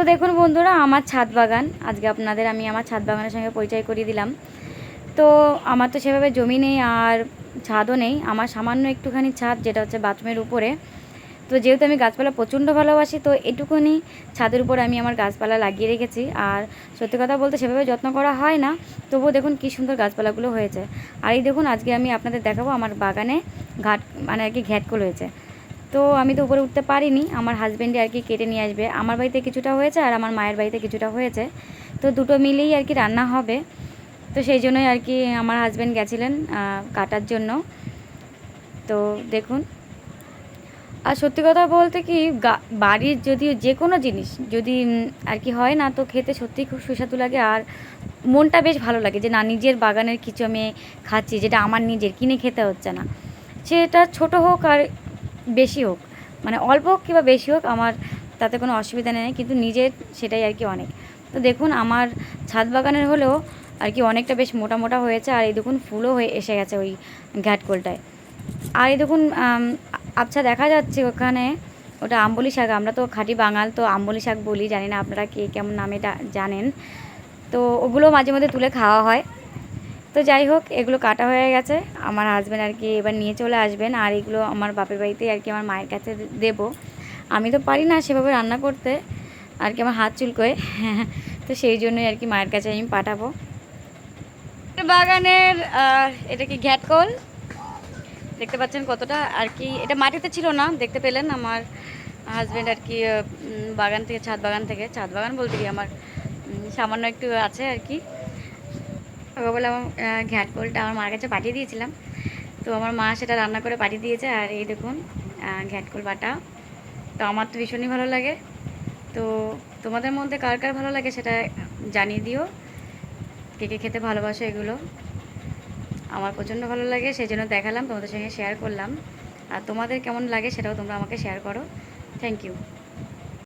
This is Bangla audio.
তো দেখুন বন্ধুরা, আমার ছাদ বাগান আজকে আপনাদের আমি আমার ছাদ বাগানের সঙ্গে পরিচয় করিয়ে দিলাম। তো আমার তো সেভাবে জমি নেই আর ছাদও নেই, আমার সামান্য একটুখানি ছাদ, যেটা হচ্ছে বাথরুমের উপরে। তো যেহেতু আমি গাছপালা প্রচণ্ড ভালোবাসি, তো এটুকুনি ছাদের উপর আমি আমার গাছপালা লাগিয়ে রেখেছি। আর সত্যি কথা বলতে সেভাবে যত্ন করা হয় না, তবুও দেখুন কী সুন্দর গাছপালাগুলো হয়েছে। আর এই দেখুন, আজকে আমি আপনাদের দেখাবো আমার বাগানে মানে আর কি ঘ্যাটকল হয়েছে। তো আমি তো উপরে উঠতে পারিনি, আমার হাজব্যান্ডই আর কি কেটে নিয়ে আসবে। আমার বাড়িতে কিছুটা হয়েছে আর আমার মায়ের বাড়িতে কিছুটা হয়েছে, তো দুটো মিলেই আর কি রান্না হবে। তো সেই জন্যই আর কি আমার হাজব্যান্ড গেছিলেন কাটার জন্য। তো দেখুন, আর সত্যি কথা বলতে কি, বাড়ির যদি যে কোনো জিনিস যদি আর কি হয় না, তো খেতে সত্যিই খুব সুস্বাদু লাগে। আর মনটা বেশ ভালো লাগে যে না, নিজের বাগানের কিছু আমি খাচ্ছি, যেটা আমার নিজের, কিনে খেতে হচ্ছে না। সেটা ছোট হোক আর বেশি হোক, মানে অল্প হোক কিংবা বেশি হোক, আমার তাতে কোনো অসুবিধা নেই, কিন্তু নিজের সেটাই আর কি অনেক। তো দেখুন, আমার ছাদ বাগানের হলেও আর কি অনেকটা বেশ মোটা মোটা হয়েছে। আর এই দেখুন, ফুলও হয়ে এসে গেছে ওই ঘ্যাটকলটায়। আর এই দেখুন, আচ্ছা দেখা যাচ্ছে ওখানে, ওটা আম্বলি শাক। আমরা তো খাঁটি বাঙাল, তো আম্বলি শাক বলি, জানি না আপনারা কে কেমন নামে জানেন। তো ওগুলো মাঝে মধ্যে তুলে খাওয়া হয়। তো যাই হোক, এগুলো কাটা হয়ে গেছে, আমার হাজব্যান্ড আর কি এবার নিয়ে চলে আসবেন। আর এগুলো আমার বাপের বাড়িতেই আর কি আমার মায়ের কাছে দেবো। আমি তো পারি না সেভাবে রান্না করতে আর কি, আমার হাত চুলকোয়। তো সেই জন্যই আর কি মায়ের কাছে আমি পাঠাবো। বাগানের এটা কি ঘ্যাটকল, দেখতে পাচ্ছেন কতটা আর কি, এটা মাটিতে ছিল না, দেখতে পেলেন আমার হাজব্যান্ড আর কি বাগান থেকে, ছাদ বাগান বলতে কি আমার সামান্য একটু আছে আর কি। বলে আমার ঘ্যাটকলটা আমার মার কাছে পাঠিয়ে দিয়েছিলাম, তো আমার মা সেটা রান্না করে পাঠিয়ে দিয়েছে। আর এই দেখুন ঘ্যাটকল বাটা, তো আমার তো ভীষণই ভালো লাগে। তো তোমাদের মধ্যে কার কার ভালো লাগে সেটা জানিয়ে দিও, কে কে খেতে ভালোবাসো এগুলো। আমার প্রচণ্ড ভালো লাগে, সেই জন্য দেখালাম, তোমাদের সঙ্গে শেয়ার করলাম। আর তোমাদের কেমন লাগে সেটাও তোমরা আমাকে শেয়ার করো। Thank you.